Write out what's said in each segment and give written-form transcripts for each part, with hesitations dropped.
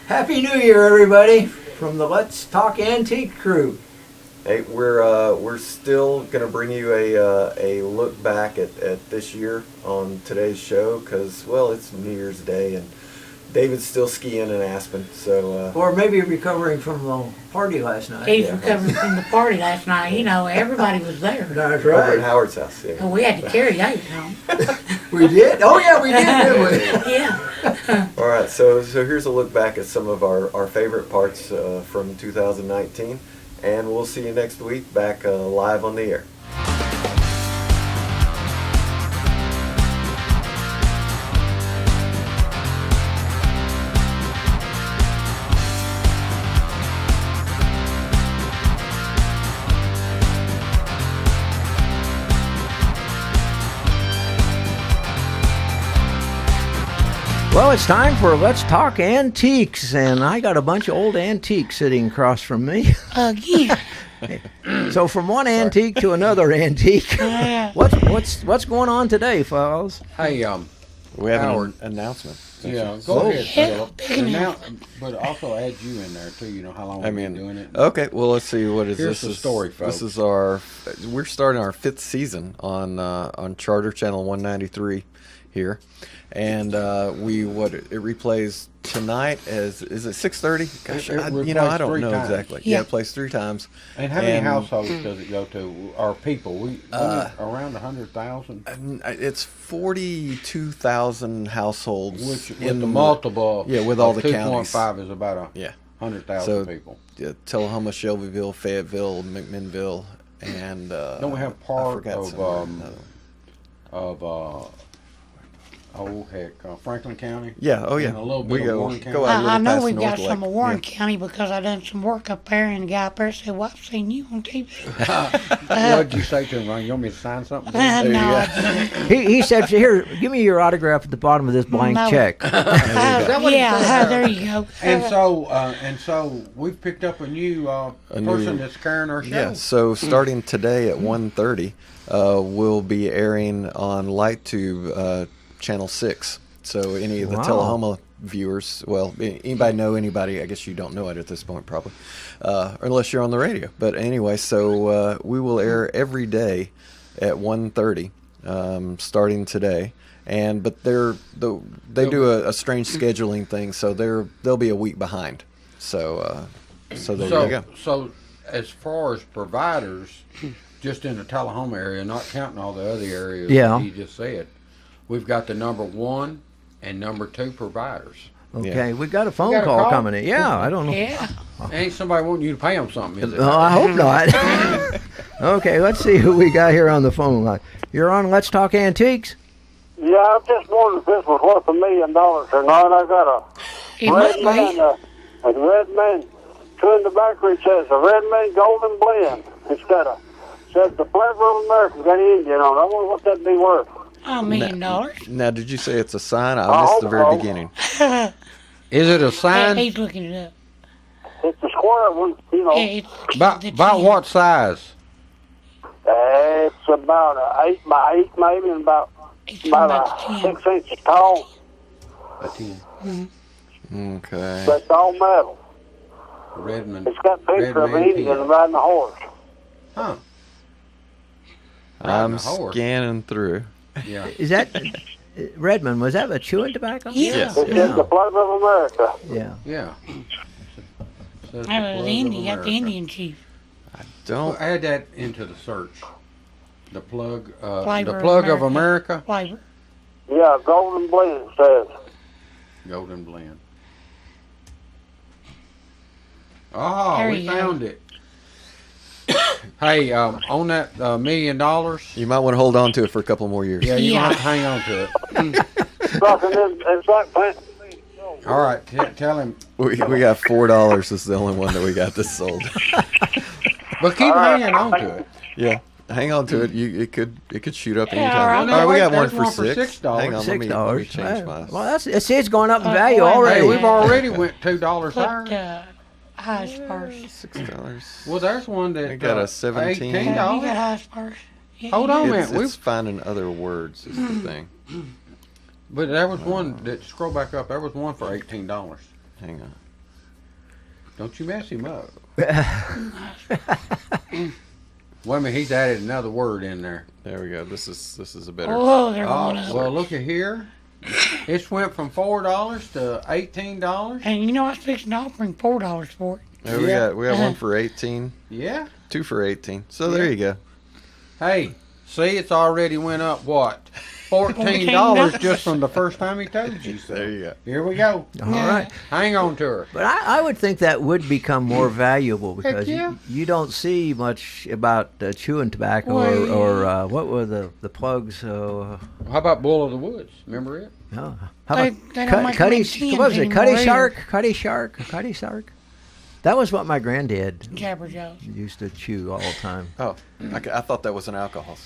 Happy New Year, everybody, from the Let's Talk Antique crew. Hey, we're still gonna bring you a look back at this year on today's show because well it's New Year's Day and David's still skiing in Aspen, so Or maybe recovering from the party last night. He's Yeah. recovering from the party last night. You know, everybody was there. That's over at right. Howard's house. Yeah. And we had to carry David home. We did? Oh, yeah, we did, didn't we? Yeah. All right, so here's a look back at some of our favorite parts from 2019, and we'll see you next week back live on the air. Well, it's time for Let's Talk Antiques, and I got a bunch of old antiques sitting across from me. Again. So from one antique to another antique. Yeah. What's going on today, fellas? Hey, We have Howard. an announcement. yeah, go Oh. ahead, Yeah, Philip. big And now, enough. but also add you in there too. You know how long I we've mean, been doing it. okay. Well, let's see. What is Here's this? the story, folks. This is we're starting our 5th season on Charter Channel 193 here, and it replays tonight as is it 6:30? Gosh, It I replays don't 3 know times. exactly. Yeah. It plays 3 times. And how many and- households does it go to? Or people? We around 100,000. It's 42,000 households. Which with in the multiple, yeah, with all of the counties. 2.5 is about Yeah. 100,000 So- people. Yeah, Tullahoma, Shelbyville, Fayetteville, McMinnville, and Don't we have I part forgot of somewhere another one. Franklin County? Yeah, oh yeah. And a little We bit of go- Warren County. go out a little I know past we've got North some Lake. of Warren Yeah. County because I done some work up there, and the guy up there said, "Well, I've seen you on TV." What did you say to him, Ron? You want me to sign something? No, I didn't. He said, "Here, give me your autograph at the bottom of this blank No. check." that what he Yeah, said? there you go. And so we've picked up a new person that's carrying our show. Yeah, so starting today at 1:30, we'll be airing on LightTube Channel 6. So any of the Wow. Tullahoma viewers, well, anybody know anybody, I guess you don't know it at this point probably, unless you're on the radio. But anyway, so we will air every day at 1:30, starting today. But they do a strange scheduling thing, so they'll be a week behind. So there you go. So as far as providers, just in the Tullahoma area, not counting all the other areas Yeah. that he just said, we've got the number 1 and number 2 providers. Okay, we got a phone got a call call? coming in. Yeah, I don't know. Yeah. Ain't somebody wanting you to pay them something, is it? Oh, I hope not. Okay, let's see who we got here on the phone line. You're on Let's Talk Antiques. Yeah, I just wondered if this was worth $1 million or not. I got It a must red man, be. a red man. Two in the back where it says a red man golden blend. Says the flavor of America got Indian on it. I wonder what that'd be worth. $1 million. Now, did you say it's a sign? I I missed hope the very so. beginning. Is it a Yeah, sign? he's looking it up. It's a square one, you know. Yeah, it's About the about 10. what size? It's about 8 by 8 maybe, and about It's about a 10. 6 inches tall. A 10. Okay. But it's all metal. Redmond. It's got a picture of an Red man Indian 10. riding a horse. Huh. I'm Riding a horse. scanning through. Yeah. Is that Redmond? Was that a chewing tobacco? Yeah. Yes. It Yeah. says the flavor of America. Yeah. Yeah. Says the That was plug of Indian. Got the America. Indian chief. Don't. Well, add that into the search. The plug Flavor of America. Flavor. Yeah, golden blend says. Golden blend. Oh, There we you go. found it. Hey, on that $1 million, You might want to hold on to it for a couple more years. yeah, you Yeah. have to hang on to it. Something it's like planting. All right, tell him. We got $4 is the only one that we got this sold. But keep hanging on to it. Yeah. Hang on to it. It could shoot up Yeah, anytime. all right. All right, we Wait, got one there's for one for $6. $6. Hang on, let me $6. change my. Well, that's it's going up in value wait a already. Hey, minute. we've already went $2 Put higher. highest first. $6. Well, there's one that We got a 17. You got $18. highest first. Yeah, Hold you on a do. minute. It's We've finding other words is the thing. But there was one that scroll back up. There was one for $18. Hang on. Don't you mess him up. Wait a minute, he's added another word in there. There we go. This is a better. Oh, they're Oh, going up. well, look at here. It's went from $4 to $18. And you know, I was fixing to offering $4 for it. There Yeah. we got one for 18, Yeah. 2 for 18. So there you go. Hey, see, it's already went up what? $14 $14 just from the first time he told you so. There you go. Here we go. All right. Hang on to her. But I would think that would become more valuable because yeah. you don't see much about chewing tobacco Well, or what were the plugs? How about Bull of the Woods? Remember it? No. How They- about they don't make Cuddy? them in What was it? tins Cuddy anymore Shark? Cuddy Shark? Cuddy Shark? That was what my granddad Jabberjaws. used to chew all the time. Oh, I thought that was an alcohol.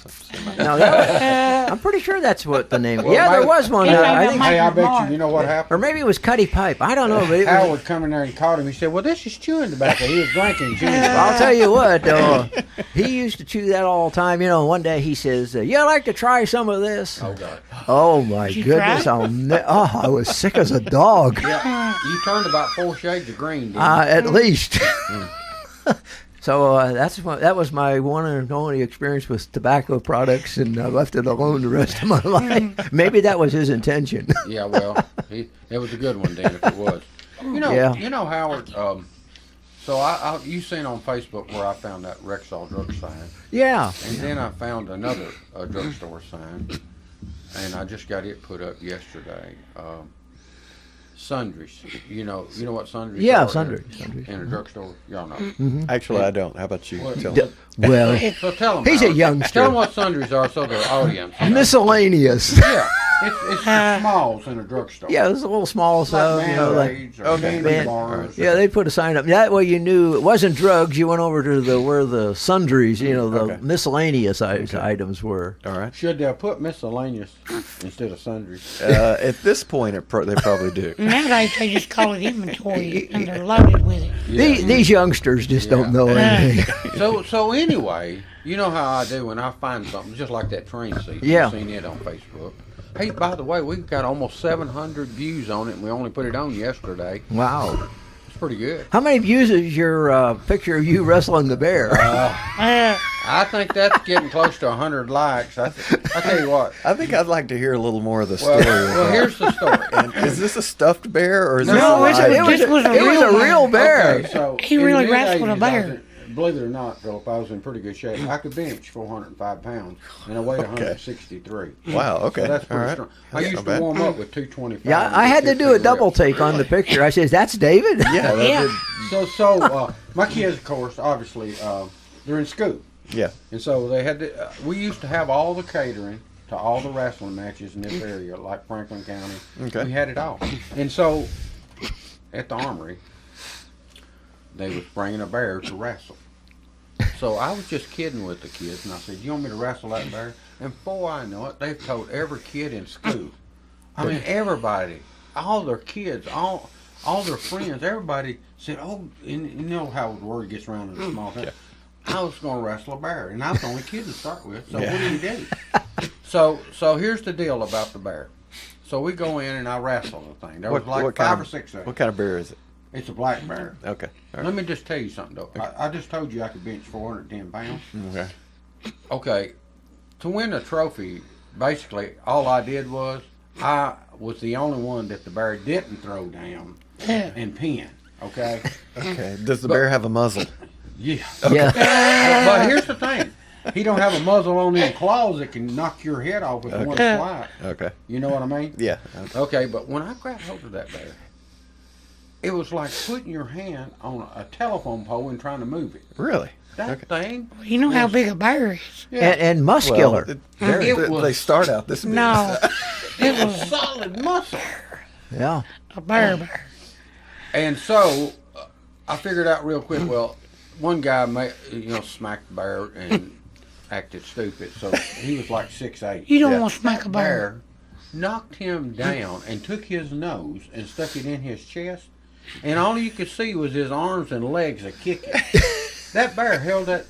No, I'm pretty sure that's what the name. Well, yeah, there my- was one. Yeah, I yeah, think, my- Hey, I bet Mark. you know what or happened? maybe it was Cuddy Pipe. I don't know, but it was, Howard come in there and caught him. He said, well, this is chewing tobacco. He was drinking chewing tobacco. I'll tell you what, he used to chew that all the time. You know, one day he says, "You like to try some of this?" Oh, God. Oh my Did you goodness! cry? I was sick as a dog. Yeah, you turned about 4 shades of green, didn't you? At least. So that was my one and only experience with tobacco products, and I left it alone the rest of my life. Maybe that was his intention. Yeah, well, it was a good one, Dan, if it was. Yeah. You know, Howard, so you seen on Facebook where I found that Rexall drug sign, Yeah. and then I found another drugstore sign, and I just got it put up yesterday. Sundries. You know what sundries Yeah, are? sundries. In a drugstore? Y'all know. Actually, I don't. How about you? What? Tell D- me. Well, So tell them. he's a youngster. Tell them what sundries are so their audience. Miscellaneous. Yeah, it's the smalls in a drugstore. Yeah, it was a little small stuff. You know, like Band-Aids or Okay. candy Band- bars. yeah, they put a sign up. That way you knew it wasn't drugs. You went over to where the sundries, the Okay. miscellaneous items were. All right. Should they have put miscellaneous instead of sundries? At this point, they probably do. Nowadays, they just call it inventory, and they're loaded with it. These youngsters just don't know anything. So anyway, you know how I do when I find something just like that train seat. Yeah. You've seen it on Facebook. Hey, by the way, we've got almost 700 views on it, and we only put it on yesterday. Wow. It's pretty good. How many views is your picture of you wrestling the bear? I think that's getting close to 100 likes. I tell you what. I think I'd like to hear a little more of the Well, story. well, here's the story. And is this a stuffed bear or is No, this No, a it's live? This was a it was real a real bear. Okay, so He in really the wrestled a mid-80s, bear. Believe it or not, Philip, I was in pretty good shape. I could bench 405 pounds, and I weighed 163. Wow, okay. So that's All pretty right. strong. I That's used not to bad. warm up with 225. Yeah, and I had to do a 15 double reps. take on the picture. I says, "That's David." Yeah, that Yeah. did- So my kids, of course, obviously, they're in school. yeah. And so they had to, we used to have all the catering to all the wrestling matches in this area, like Franklin County. Okay. We had it all. And so at the armory, they was bringing a bear to wrestle. So I was just kidding with the kids, and I said, "You want me to wrestle that bear?" And before I know it, they've told every kid in school. I mean, everybody, all their kids, all their friends, everybody said, "Oh," and you know how the word gets around in a small town. I was going to wrestle a bear, and I was the only kid to start with. So Yeah. what do you do? So here's the deal about the bear. So we go in and I wrestle the thing. There was like five or six of them. What kind of bear is it? It's a black bear. Okay. All right. Let me just tell you something though. I just told you I could bench 410 pounds. Okay. Okay, to win a trophy, basically all I did was I was the only one that the bear didn't throw down and pin. Okay. Okay. Does the bear have a muzzle? Yeah. Yeah. But here's the thing. He don't have a muzzle on them claws that can knock your head off with one swipe. Okay. You know what I mean? Yeah. Okay, but when I grabbed hold of that bear, it was like putting your hand on a telephone pole and trying to move it. Really? That thing. You know how big a bear is. Yeah. And muscular. They start out this big. No, it was solid muscle. Yeah. a bear. And so I figured out real quick. Well, one guy smacked the bear and acted stupid. So he was like 6'8". You don't Yeah. want to smack a bear. Bear knocked him down and took his nose and stuck it in his chest, and all you could see was his arms and legs a kicking. That bear held that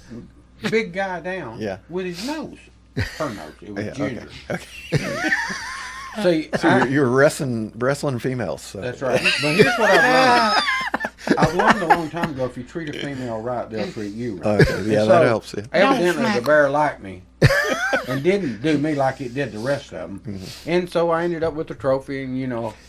big guy down Yeah. with his nose. Her nose. It was Yeah, Ginger. okay. See, So you're wrestling females. So. that's right. But here's what I've learned. I've learned a long time ago, if you treat a female right, they'll treat you right. Okay, yeah, And that so, helps. Yeah. Evidently, smack the bear liked me and didn't do me like it did the rest of them. And so I ended up with the trophy, and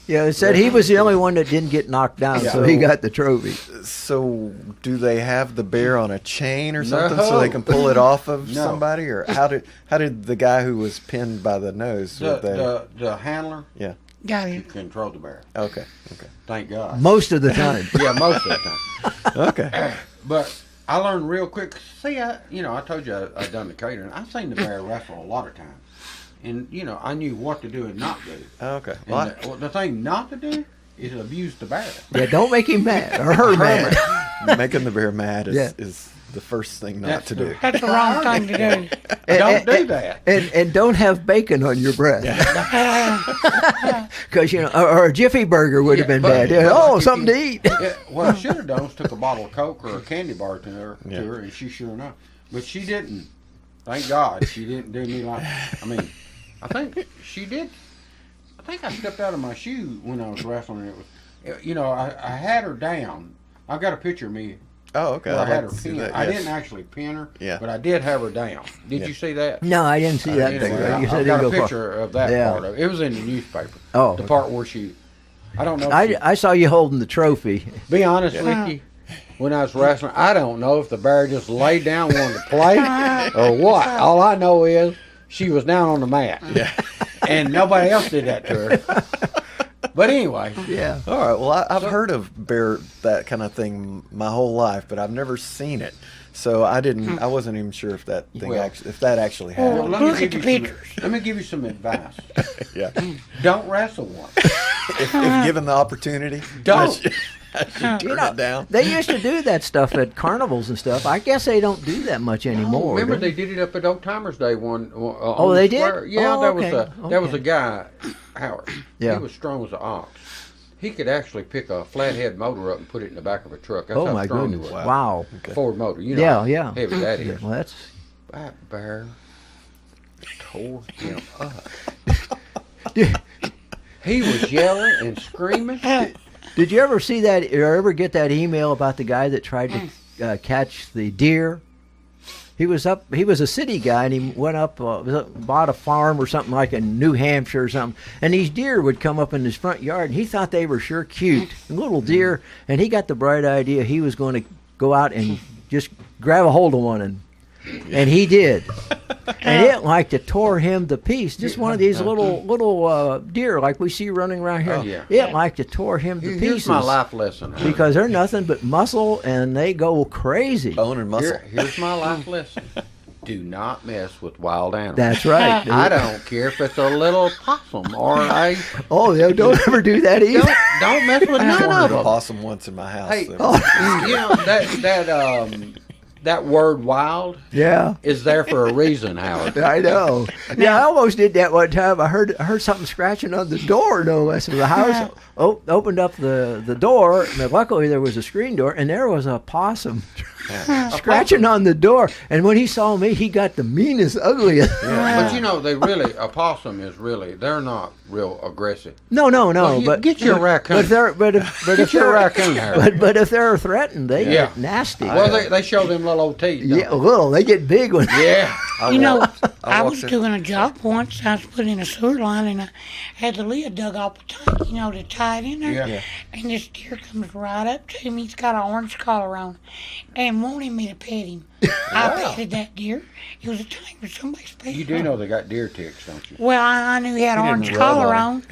Yeah, it said he was the only one that didn't get knocked down, Yeah. so he got the trophy. So, do they have the bear on a chain or something so No. they can pull it off of No. somebody, or how did the guy who was pinned by the nose? the handler Yeah. Got it. controlled the bear. Okay. Thank God. Most of the time. Yeah, most of the time. Okay. But I learned real quick. See, I told you I'd done the catering. I've seen the bear wrestle a lot of times, and I knew what to do and not do. Okay. And Well, the thing not to do is abuse the bear. Yeah, don't make him mad or her mad. making the bear mad is, Yeah. is the first thing not That's to do. That's the wrong thing to do. Don't do that. And don't have bacon on your breath. Because, or a Jiffy Burger would have Yeah, been but- bad. Yeah, but oh, like if something you- to eat. Yeah, what I should have done was took a bottle of Coke or a candy bar to her, Yeah. and she sure enough. But she didn't. Thank God she didn't do me like. I mean, I think she did. I think I stepped out of my shoe when I was wrestling. And it was, I had her down. I got a picture of me Oh, okay. where I I'd had like her to see pinned. that, I yes. didn't actually pin her, Yeah. but I did have her down. Did Yeah. you see that? No, I didn't see that Anyway, picture. You said I it got a didn't go far. picture of that Yeah. part of it. It was in the newspaper. Oh, The okay. part where she. I don't know. If she, I saw you holding the trophy. Be honest with you, when I was wrestling, I don't know if the bear just laid down wanting to play or what. All I know is she was down on the mat. Yeah. And nobody else did that to her. But anyway, Yeah. All right. Well, I've heard of bear that kind of thing my whole life, but I've never seen it. So I didn't. I wasn't even sure if that thing Well- actually, if that actually Well, happened. look at the pictures. let me give you some advice. Yeah. Don't wrestle one. If given the opportunity, Don't. I should turn it down. They used to do that stuff at carnivals and stuff. I guess they don't do that much anymore. Remember do they did it up at Old Timers Day on Oh, the they did? square. Yeah, Oh, that was okay. that was Okay. a guy, Howard. Yeah. He was strong as an ox. He could actually pick a flathead motor up and put it in the back of a truck. That's Oh how my strong goodness! he was. Wow. Okay. Ford motor. You Yeah, know how yeah. heavy that is. Well, that's That bear tore him up. He was yelling and screaming. Did you ever see that or ever get that email about the guy that tried to catch the deer? He was a city guy, and he went up, bought a farm or something like in New Hampshire or something, and these deer would come up in his front yard, and he thought they were sure cute, little deer, and he got the bright idea he was going to go out and just grab a hold of one, and he did. And it like it tore him to pieces. Just one of these little deer like we see running around here. Oh, yeah. It like it tore him to Here's pieces. my life lesson. Howard. Because they're nothing but muscle, and they go crazy. Bone and muscle. Here's my life lesson. Do not mess with wild animals. That's right. I don't care if it's a little possum or a. Oh, yeah, don't ever do that either. Don't mess with none Cornered of a them. possum once in my house. Hey, so- you know that word "wild" Yeah, is there for a reason, Howard. I know. Yeah, I almost did that one time. I heard something scratching on the door, no less. The house opened up the door, and luckily there was a screen door, and there was a possum scratching on the door. And when he saw me, he got the meanest, ugliest. But you know, a possum is really, they're not real aggressive. No, Well, you- but get your raccoon. But if Get your they're raccoon, Howard. but if they're threatened, they Yeah. get nasty. Well, they show them little old teeth. don't Yeah, little. They get big ones. they? Yeah. You know, I I walked was in- doing a job once. I was putting a sewer line, and I had the lid dug off the tank, to tie it in there. Yeah. Yeah. And this deer comes right up to me. He's got an orange collar on, and wanted me to pet him. I petted that deer. It was a tank with somebody's pet. You do know they got deer ticks, don't you? Well, I knew he had an He orange didn't rub collar on on,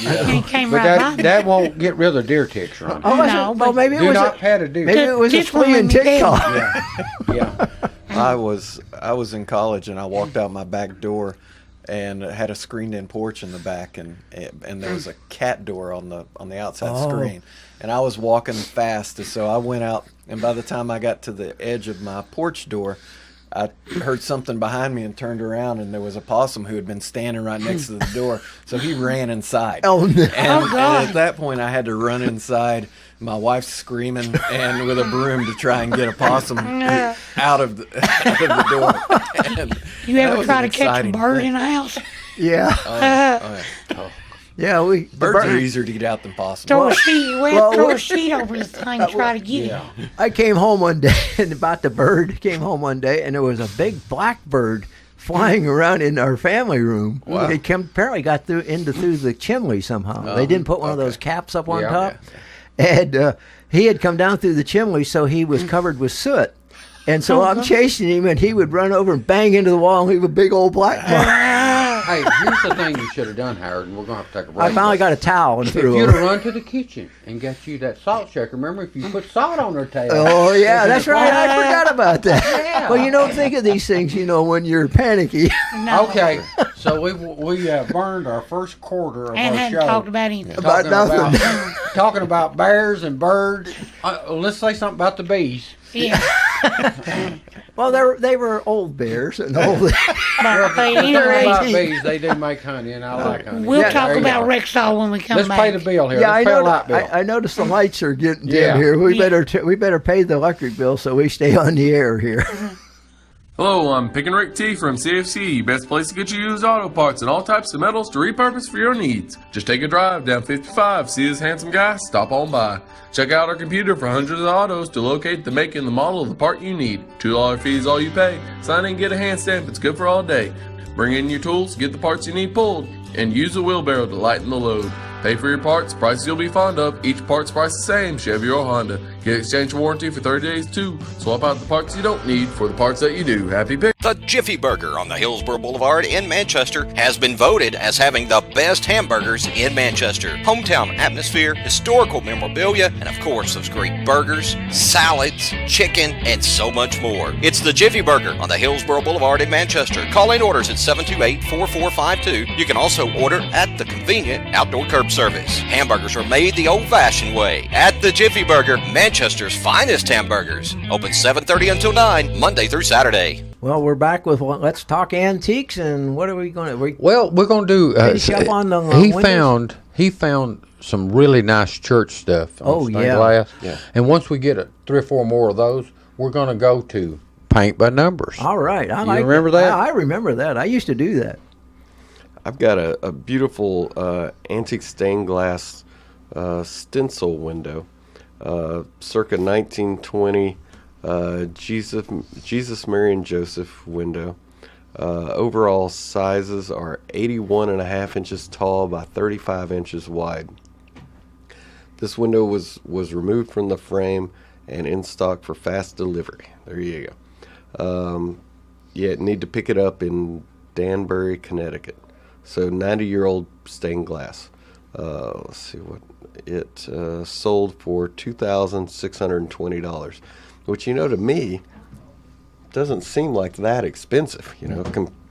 and he came But right by that me. that won't get rid of deer ticks, Ron. Oh, No, well, but- maybe it Do was not a, pet a deer. maybe it was a This one flea and made me tick bad. call. Yeah. I was in college and I walked out my back door and it had a screened-in porch in the back and there was a cat door on the outside Oh. screen, and I was walking fast, and so I went out, and by the time I got to the edge of my porch door, I heard something behind me and turned around, and there was a possum who had been standing right next to the door, so he ran inside. Oh, no. And God. at that point, I had to run inside. My wife's screaming and with a broom to try and get a possum out of the door. And You that ever was try an to catch a exciting bird thing. in the house? Yeah. Oh, yeah. Yeah, Birds are easier to get out than possums. Throw a sheet, throw we- a sheet over this thing and try to get Yeah. it. I came home one day and about the bird. Came home one day and there was a big black bird flying around in our family room. Wow. It apparently got through the chimney somehow. They didn't put one of those caps up on Yeah. top, and he had come down through the chimney, so he was covered with soot. And so I'm chasing him, and he would run over and bang into the wall and leave a big old black mark. Hey, here's the thing you should have done, Howard, and we're going to have to take a break. I finally got a towel and If threw you'd it. have run to the kitchen and got you that salt shaker, remember if you put salt on her tail? Oh yeah, it'd that's been right. fine. I forgot about that. Yeah. Well, you don't think of these things, when you're panicky. No. Okay, so we burned our first quarter of And our hadn't show. talked about anything. About talking nothing. talking about bears and birds. Let's say something about the bees. Yeah. Well, they were old bears and old. But Talking anyway, about bees, they do make honey, and I like honey. we'll Yeah, talk there you about go. Rexall when we come Let's back. pay the bill here. Yeah, Let's pay a light bill. I noticed the lights are getting dim Yeah. here. We Yeah. better pay the electric bill so we stay on the air here. Hello, I'm Pick and Rick T from CFC, best place to get you used auto parts and all types of metals to repurpose for your needs. Just take a drive down 55, see this handsome guy, stop on by. Check out our computer for hundreds of autos to locate the make and the model of the part you need. $2 fee is all you pay. Sign in and get a hand stamp, it's good for all day. Bring in your tools, get the parts you need pulled, and use a wheelbarrow to lighten the load. Pay for your parts, prices you'll be fond of. Each part's price the same, Chevy or Honda. Get exchange warranty for 30 days too. Swap out the parts you don't need for the parts that you do. Happy pick. The Jiffy Burger on the Hillsborough Boulevard in Manchester has been voted as having the best hamburgers in Manchester. Hometown atmosphere, historical memorabilia, and of course those great burgers, salads, chicken, and so much more. It's the Jiffy Burger on the Hillsborough Boulevard in Manchester. Call in orders at 728-4452. You can also order at the convenient outdoor curb service. Hamburgers are made the old-fashioned way at the Jiffy Burger, Manchester's finest hamburgers. Open 7:30 until 9, Monday through Saturday. Well, we're back with Let's Talk Antiques, and what are we going to? Well, we're going to do. Finish up on the, He found some really nice church stuff. On Oh, stained yeah. glass. Yeah. And once we get 3 or 4 more of those, we're going to go to paint by numbers. All right, I remember that? I remember that. I used to do that. I've got a beautiful antique stained glass stencil window, circa 1920 Jesus, Mary, and Joseph window. Overall sizes are 81.5 inches tall by 35 inches wide. This window was removed from the frame and in stock for fast delivery. There you go. You need to pick it up in Danbury, Connecticut. So 90-year-old stained glass. Let's see what it sold for $2,620, which to me doesn't seem like that expensive.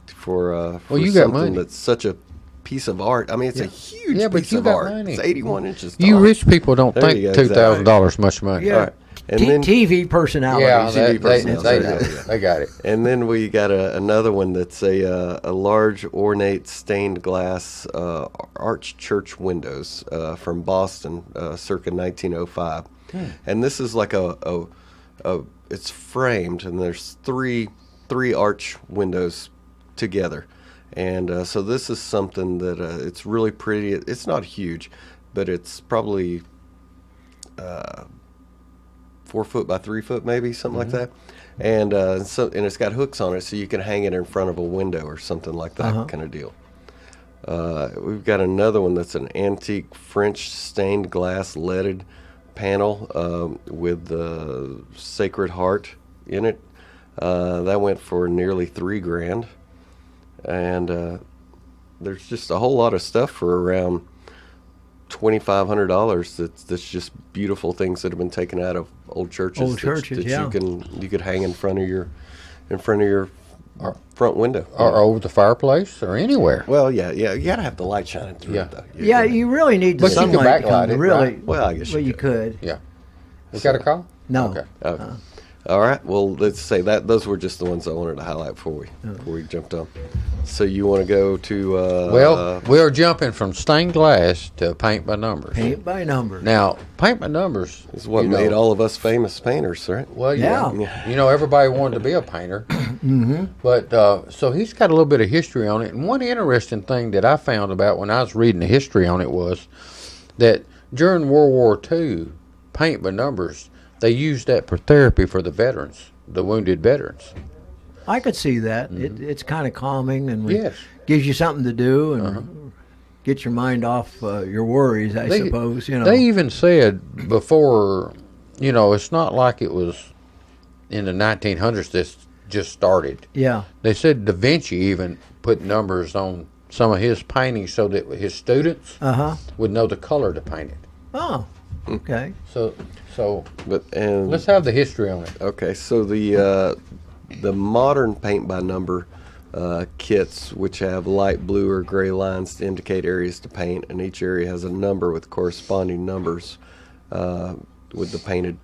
For you got something money. that's such a piece of art. I mean, it's a huge Yeah, but piece you of got art. money. It's 81 inches tall. You rich people don't There think you go, exactly. $2,000 much money. Yeah. All right. And then TV personalities. Yeah, TV personality. they got it. And then we got another one that's a large ornate stained glass arch church windows from Boston, circa 1905. And this is like it's framed, and there's three arch windows together. And so this is something that it's really pretty. It's not huge, but it's probably 4 foot by 3 foot, maybe something like that, and it's got hooks on it, so you can hang it in front of a window or something like that kind of deal. We've got another one that's an antique French stained glass leaded panel with the Sacred Heart in it. That went for nearly $3,000, and there's just a whole lot of stuff for around $2,500 that's just beautiful things that have been taken out of old churches that yeah. you could hang in front of your front window. Or over the fireplace or anywhere. Well, yeah, you gotta have the light shining through it, though. Yeah, you really need the But you can sunlight. backlight it, really. right? Well, I guess Well, you you could. Yeah. You got a call? No. Okay. All right. Well, let's say that those were just the ones I wanted to highlight before we jumped on. So you want to go to? Well, we are jumping from stained glass to paint by numbers. Paint by number. Now, paint by numbers is what made all of us famous painters, right? Well, Yeah. You know, everybody wanted to be a painter. Mm-hmm. But so he's got a little bit of history on it. And one interesting thing that I found about when I was reading the history on it was that during World War II, paint by numbers, they used that for therapy for the veterans, the wounded veterans. I could see that. It's kind of calming and Yes. gives you something to do and get your mind off your worries, I suppose. You know. They even said before, you know, it's not like it was in the 1900s this just started. Yeah. They said Da Vinci even put numbers on some of his paintings so that his students would know the color to paint it. Oh. Okay. So and let's have the history on it. Okay, so the modern paint by number kits, which have light blue or gray lines to indicate areas to paint, and each area has a number with corresponding numbers with the painted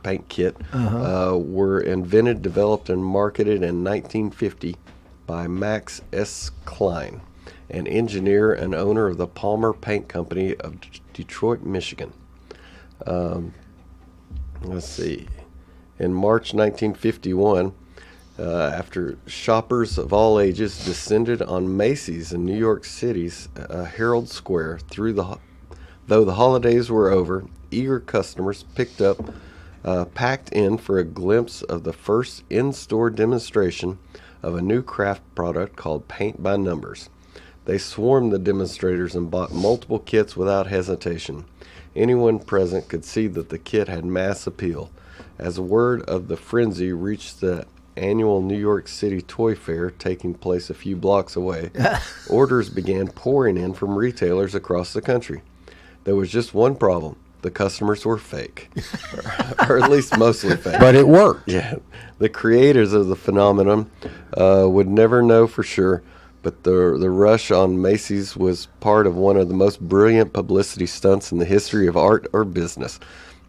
paint kit, were invented, developed, and marketed in 1950 by Max S. Klein, an engineer and owner of the Palmer Paint Company of Detroit, Michigan. Let's see. In March 1951, after shoppers of all ages descended on Macy's in New York City's Herald Square, though the holidays were over, eager customers packed in for a glimpse of the first in-store demonstration of a new craft product called Paint by Numbers. They swarmed the demonstrators and bought multiple kits without hesitation. Anyone present could see that the kit had mass appeal. As word of the frenzy reached the annual New York City Toy Fair taking place a few blocks away, orders began pouring in from retailers across the country. There was just one problem. The customers were fake, or at least mostly fake. But it worked. Yeah. The creators of the phenomenon would never know for sure, but the rush on Macy's was part of one of the most brilliant publicity stunts in the history of art or business.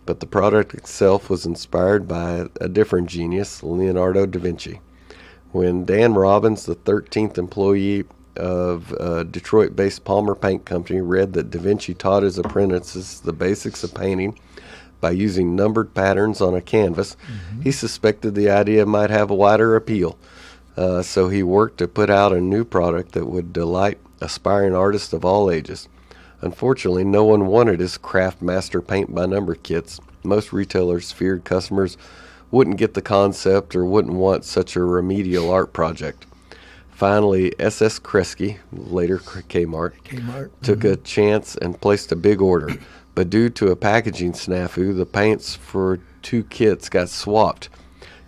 But the product itself was inspired by a different genius, Leonardo da Vinci. When Dan Robbins, the 13th employee of Detroit-based Palmer Paint Company, read that da Vinci taught his apprentices the basics of painting by using numbered patterns on a canvas, he suspected the idea might have a wider appeal. So he worked to put out a new product that would delight aspiring artists of all ages. Unfortunately, no one wanted his Craft Master Paint by Number kits. Most retailers feared customers wouldn't get the concept or wouldn't want such a remedial art project. Finally, S.S. Kresge, later Kmart, took a chance and placed a big order. But due to a packaging snafu, the paints for 2 kits got swapped.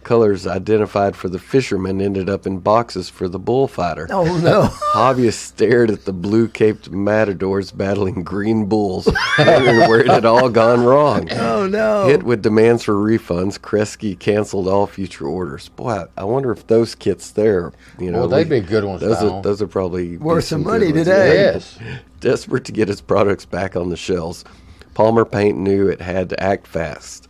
Colors identified for the fisherman ended up in boxes for the bullfighter. Oh, no. Hobbyists stared at the blue-caped matadors battling green bulls, wondering where it had all gone wrong. Oh, no. Hit with demands for refunds, Kresge canceled all future orders. Boy, I wonder if those kits there, Well, they'd be good ones. Those are probably worth some good money ones. today. Yes. Desperate to get his products back on the shelves, Palmer Paint knew it had to act fast.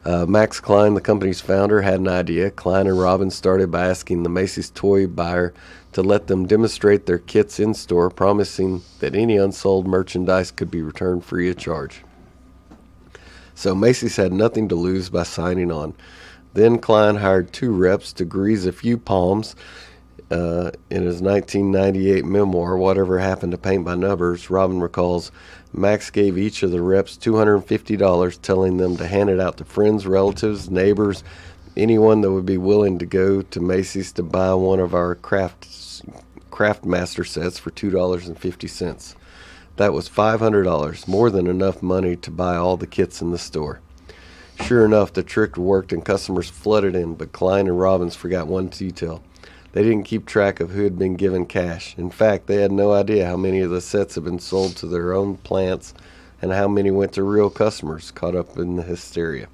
Max Klein, the company's founder, had an idea. Klein and Robbins started by asking the Macy's toy buyer to let them demonstrate their kits in store, promising that any unsold merchandise could be returned free of charge. So Macy's had nothing to lose by signing on. Then Klein hired 2 reps to grease a few palms. In his 1998 memoir, Whatever Happened to Paint by Numbers, Robin recalls Max gave each of the reps $250, telling them to hand it out to friends, relatives, neighbors, anyone that would be willing to go to Macy's to buy one of our craft master sets for $2.50. That was $500, more than enough money to buy all the kits in the store. Sure enough, the trick worked and customers flooded in, but Klein and Robbins forgot one detail. They didn't keep track of who had been given cash. In fact, they had no idea how many of the sets had been sold to their own plants and how many went to real customers caught up in the hysteria.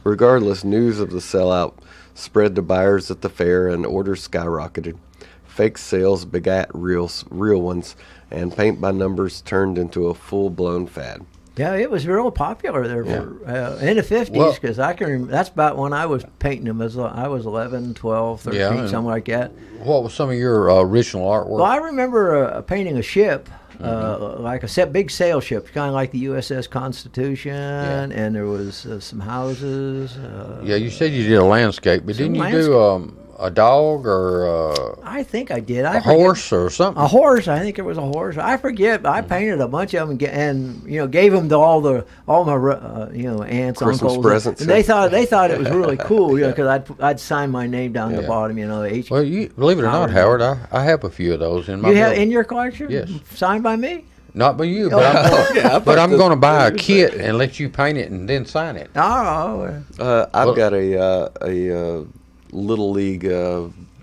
Regardless, news of the sellout spread to buyers at the fair and orders skyrocketed. Fake sales begat real ones, and Paint by Numbers turned into a full-blown fad. Yeah, it was real popular there in the 50s Well- because I can remember, that's about when I was painting them. I was 11, 12, 13, Yeah, and- something like that. What was some of your original artwork? Well, I remember painting a ship, like a big sail ship, kind of like the USS Constitution, and there was some houses. Yeah, you said you did a landscape, but Some didn't you do a dog or I think I did. a horse or something? A horse. I think it was a horse. I forget. But I painted a bunch of them and gave them to all my aunts, Christmas uncles, presents, and they thought it was really cool, because I'd sign my name down the bottom, H. Well, you believe it or not, Howard, I have a few of those in my. You have building. in your collection? Yes. Signed by me? Not by you, but I'm going to buy a kit and let you paint it and then sign it. Oh. I've got a little league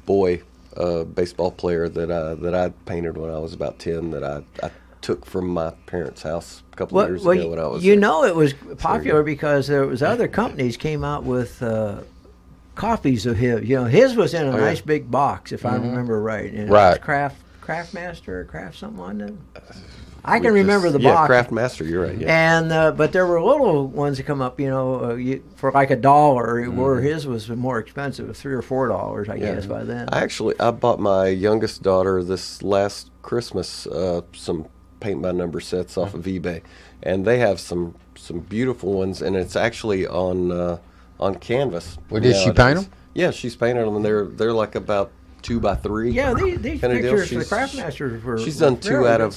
boy baseball player that I painted when I was about 10 that I took from my parents' house a couple of years ago when I was. It was popular because there was other companies came out with copies of his. His was in a nice big box, if I remember right. And Right. It was Craftmaster or Craft something on it. I can remember the box. Yeah, Craftmaster, you're right. Yeah. And but there were little ones that come up, for like $1. Where his was more expensive, $3 or $4, I guess by then. I bought my youngest daughter this last Christmas some paint by number sets off of eBay, and they have some beautiful ones, and it's actually on canvas. Well, did she paint them? Yeah, she's painted them, and they're like about 2 by 3. Yeah, these kinda deal. pictures for the Craftmasters were. She's done very good.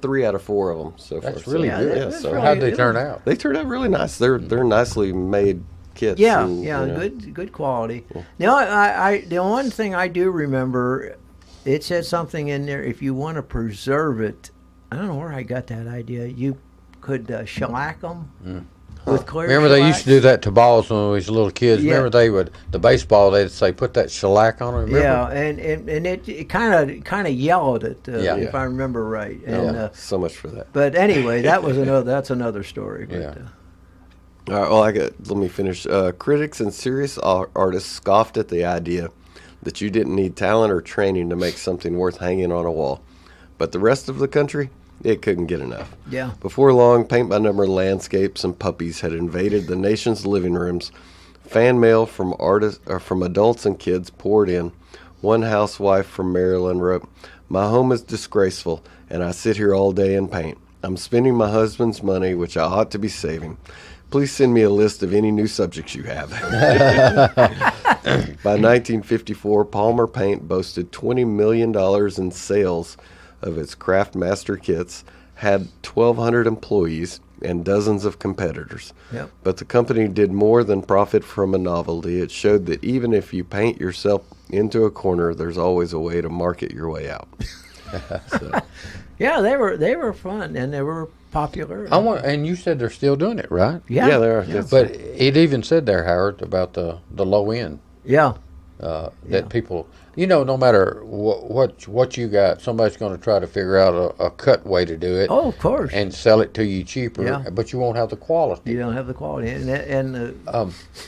3 out of 4 of them so far. That's really Yeah, good. that's so really How'd they good. turn out? they turned out really nice. They're nicely made kits. Yeah, and, good quality. Now, I the one thing I do remember, it said something in there. If you want to preserve it, I don't know where I got that idea. You could shellac them with clear. Remember they used to do shellac. that to balls when we was little kids. Yeah. Remember the baseball, they'd say put that shellac on it. Remember? Yeah, and it kind of yellowed it, if Yeah. I remember right. And So much for that. but anyway, that's another story. But, Yeah. All right, well, let me finish. Critics and serious artists scoffed at the idea that you didn't need talent or training to make something worth hanging on a wall. But the rest of the country, it couldn't get enough. Yeah. Before long, paint-by-number landscapes and puppies had invaded the nation's living rooms. Fan mail from adults and kids poured in. One housewife from Maryland wrote, "My home is disgraceful, and I sit here all day and paint. I'm spending my husband's money, which I ought to be saving. Please send me a list of any new subjects you have." By 1954, Palmer Paint boasted $20 million in sales of its Craftmaster kits, had 1,200 employees, and dozens of competitors. Yep. But the company did more than profit from a novelty. It showed that even if you paint yourself into a corner, there's always a way to market your way out. So, Yeah, they were fun and they were popular. And you said they're still doing it, right? Yeah, they are. Yeah. But it even said there, Howard, about the low end. Yeah. That people, no matter what you got, somebody's going to try to figure out a cut way to do it. Oh, of course. And sell it to you cheaper, Yeah. but you won't have the quality. You don't have the quality. And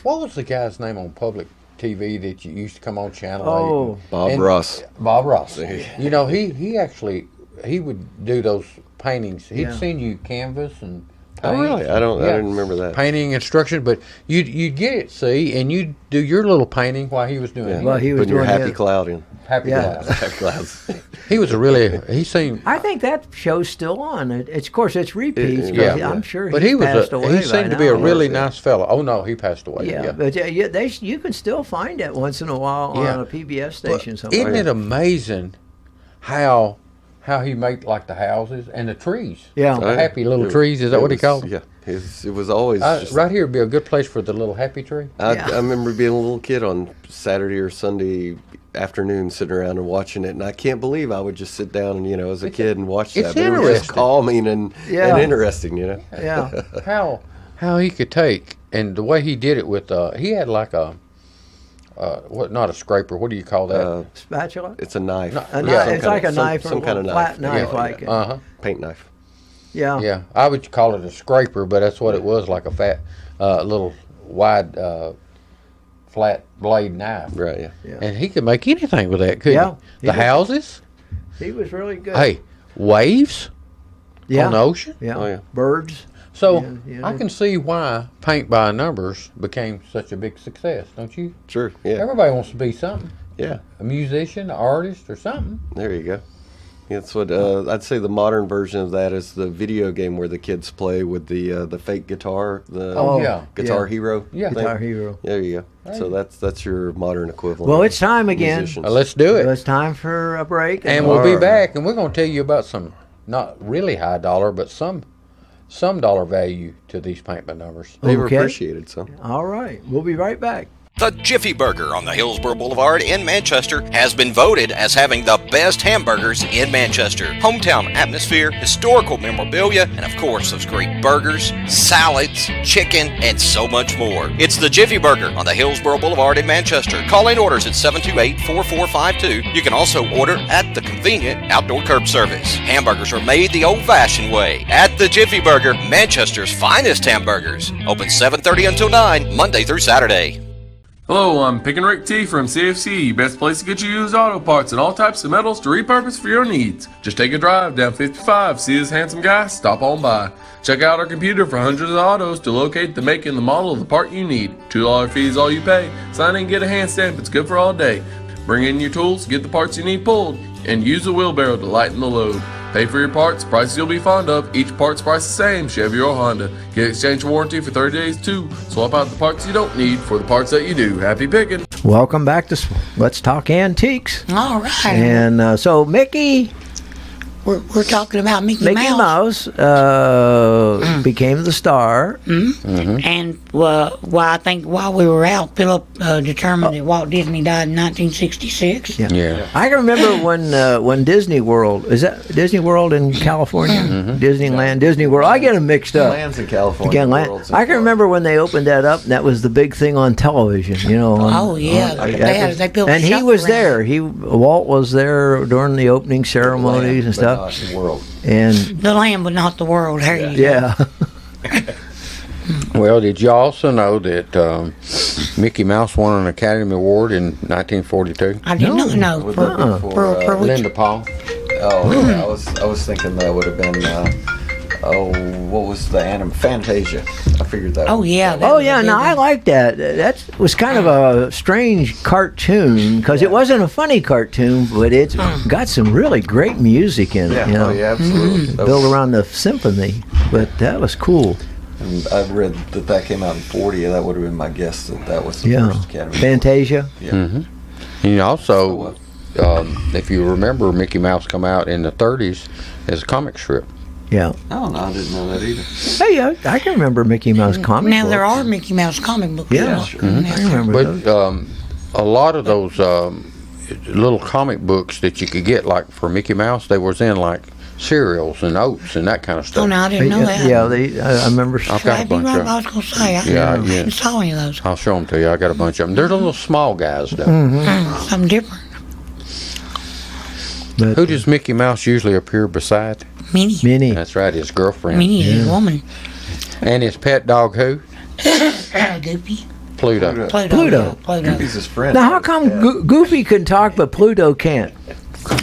What was the guy's name on public TV that you used to come on Channel 8? Bob Ross. Bob Ross. He actually would do those paintings. He'd send you canvas and paint. Oh, really? I didn't remember that. Painting instruction, but you'd get it, see, and you'd do your little painting while he was doing Yeah. it. Well, he was Putting your doing happy his. cloud in. Happy Yeah. Glass. Happy clouds. He seemed. I think that show's still on. It's of course it's repeats. Yeah. But I'm sure. But he he passed away. he seemed by to be a now. really nice fellow. Oh no, he passed away. Yeah, but you can still find it once in a while Yeah. on a PBS But station somewhere. isn't it amazing how he made like the houses and the trees? Yeah. The happy little trees. Is that what he called them? Yeah. It was always just, Right here would be a good place for the little happy tree. I Yeah. remember being a little kid on Saturday or Sunday afternoon sitting around and watching it, and I can't believe I would just sit down and as a kid and watch that. It's But it was just interesting. calming and interesting, Yeah. How he could take, and the way he did it with he had like a not a scraper, what do you call that? Spatula. It's a knife. A Yeah. knife. It's like a knife, some or kind of flat knife. knife, like Uh-huh. Paint knife. yeah. Yeah, I would call it a scraper, but that's what it was, like a fat little wide flat blade knife. Right. Yeah. And he could make anything with that, couldn't Yeah, he? he The did. houses, He was really good. hey, waves yeah. on the ocean. Yeah. Oh, yeah. Birds. So Yeah, I can see why Paint by Numbers became such a big success, don't you? Sure. Yeah. Everybody wants to be something. Yeah. A musician, an artist, or something. There you go. That's what I'd say. The modern version of that is the video game where the kids play with the fake guitar, the yeah. Guitar Yeah. Hero. Yeah. thing. Guitar Hero. There you go. So that's your modern equivalent. Well, of it's time again. musicians. Let's do it. It's time for a break. And we'll be back, and we're going to tell you about some not really high dollar, but some dollar value to these Paint by Numbers. They were Okay. appreciated. So. All right. We'll be right back. The Jiffy Burger on the Hillsborough Boulevard in Manchester has been voted as having the best hamburgers in Manchester. Hometown atmosphere, historical memorabilia, and of course those great burgers, salads, chicken, and so much more. It's the Jiffy Burger on the Hillsborough Boulevard in Manchester. Call in orders at 728-4452. You can also order at the convenient outdoor curb service. Hamburgers are made the old-fashioned way at the Jiffy Burger, Manchester's finest hamburgers. Open 7:30 until 9, Monday through Saturday. Hello, I'm Pickin' Rick T from CFC, best place to get you used auto parts and all types of metals to repurpose for your needs. Just take a drive down 55, see this handsome guy, stop on by. Check out our computer for hundreds of autos to locate the make and the model of the part you need. $2 fee is all you pay. Sign in and get a hand stamp, it's good for all day. Bring in your tools, get the parts you need pulled, and use a wheelbarrow to lighten the load. Pay for your parts, prices you'll be fond of. Each part's price the same, Chevy or Honda. Get exchange warranty for 30 days too. Swap out the parts you don't need for the parts that you do. Happy picking. Welcome back to Let's Talk Antiques. All right. And so Mickey we're talking about Mickey Mouse became the star. And well, I think while we were out, Philip determined that Walt Disney died in 1966. Yeah. I can remember when Disney World, is that Disney World in California? Disneyland, Disney World. I get them mixed up. Lands in California. Again, Worlds in I can remember when they opened that up, and that was the big thing on television. You know. Oh, yeah. They built and a he show was around there. Walt was there during the opening ceremonies and stuff. The world. And the land, but not the world. There you go. yeah, Well, did you also know that Mickey Mouse won an Academy Award in 1942? I did not know. Would that be for, which- Linda Paul. Oh, yeah, I was thinking that would have been, what was the anime? Fantasia. I figured that. Oh, yeah. that oh was a yeah. big No, I one. like that. That was kind of a strange cartoon because it wasn't a funny cartoon, but it's got some really great music in it. Yeah, You know, oh, yeah, absolutely. That built was- around the symphony. But that was cool. And I read that came out in 40. That would have been my guess that was the Yeah, first Academy. Fantasia. Yeah. And you also, if you remember, Mickey Mouse come out in the 30s as a comic strip. Yeah. Oh, no, I didn't know that either. Hey, I can remember Mickey Mouse comic Now, there books. are Mickey Mouse comic books. Yeah, now. sure. Mhm. I remember those. But a lot of those little comic books that you could get, like for Mickey Mouse, they was in like cereals and oats and that kind of stuff. Oh, no, I didn't know that. Yeah, I remember. I've got a I'd be bunch right, of I was going to say, I Yeah, yeah. haven't saw any of those. I'll show them to you. I got a bunch of them. They're the little small guys, though. Something different. But Who does Mickey Mouse usually appear beside? Minnie. Minnie. That's right, his girlfriend. Minnie is a woman. And his pet dog, who? Goofy. Pluto. Pluto. Yeah, Pluto. He's his friend. Now, how come Goofy can talk but Pluto can't?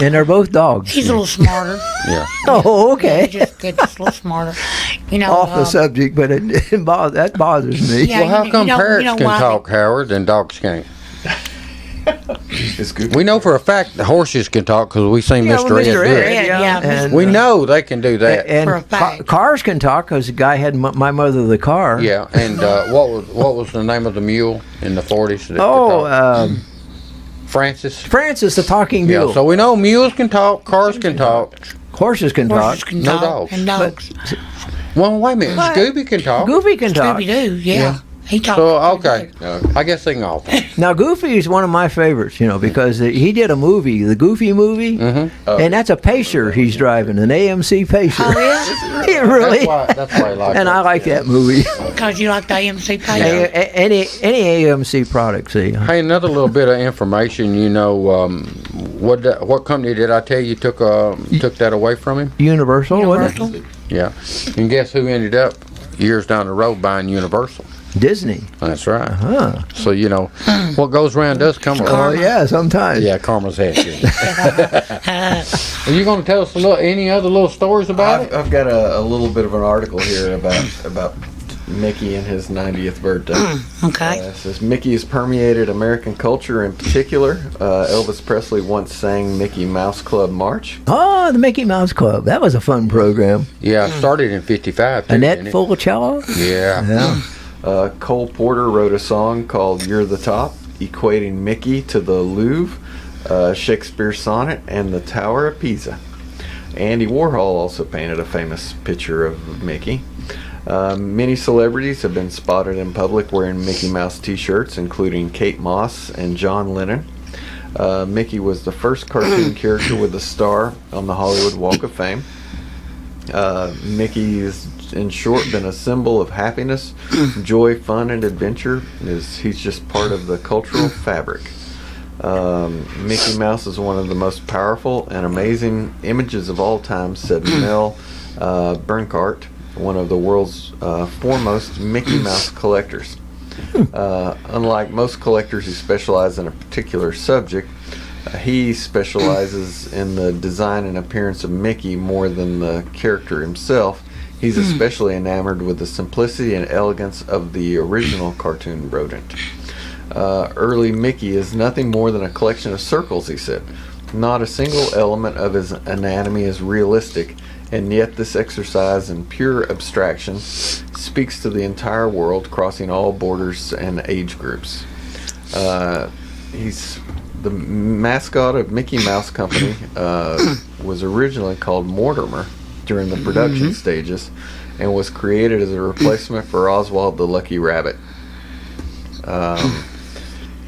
And they're both dogs. He's a little smarter. Yeah. Oh, okay. They're just a little smarter. You know, Off the subject, but that bothers me. Yeah, Well, how you come know parrots can why? talk, Howard, and dogs can't? It's good. We know for a fact the horses can talk because we seen Yeah, Mr. well, Ed do it. Ed, yeah. And, We know they can do that. And For a fact. cars can talk because the guy had my mother the car. Yeah, and what was the name of the mule in the 40s? that could Oh, talk? Francis. Francis the talking mule. Yeah, so we know mules can talk, cars can talk. Horses can Horses talk. can No talk. dogs. And dogs. Well, wait a minute. What? Scooby can talk. Goofy can talk. Scooby-Doo, yeah. He talks. So, okay. I guess they can all talk. Now, Goofy is one of my favorites, because he did a movie, the Goofy movie, and that's a Pacer he's driving, an AMC Pacer. Oh, yeah? Yeah, really. That's why I like And it. I like that movie. Because you like the AMC page. Any AMC product, see. Hey, another little bit of information. What company did I tell you took that away from him? Universal, wasn't Universal. Yeah. And guess who ended up years down the road buying Universal? it? Disney. That's right. Huh. So, you know, what goes around does come around. Oh, yeah, sometimes. Yeah, karma's head. Are you going to tell us any other little stories about it? I've got a little bit of an article here about Mickey and his 90th birthday. Okay. It says Mickey has permeated American culture. In particular, Elvis Presley once sang Mickey Mouse Club March. Oh, the Mickey Mouse Club. That was a fun program. Yeah, I started in 55. Too, Annette didn't it? Fulchild? Yeah. Yeah. Cole Porter wrote a song called You're the Top, equating Mickey to the Louvre, Shakespeare's sonnet, and the Tower of Pisa. Andy Warhol also painted a famous picture of Mickey. Many celebrities have been spotted in public wearing Mickey Mouse t-shirts, including Kate Moss and John Lennon. Mickey was the first cartoon character with a star on the Hollywood Walk of Fame. Mickey is, in short, been a symbol of happiness, joy, fun, and adventure. He's just part of the cultural fabric. Mickey Mouse is one of the most powerful and amazing images of all time, said Mel Bernhardt, one of the world's foremost Mickey Mouse collectors. Unlike most collectors who specialize in a particular subject, he specializes in the design and appearance of Mickey more than the character himself. He's especially enamored with the simplicity and elegance of the original cartoon rodent. Early Mickey is nothing more than a collection of circles, he said. Not a single element of his anatomy is realistic, and yet this exercise in pure abstraction speaks to the entire world, crossing all borders and age groups. He's the mascot of Mickey Mouse Company, was originally called Mortimer during the production stages, and was created as a replacement for Oswald the Lucky Rabbit.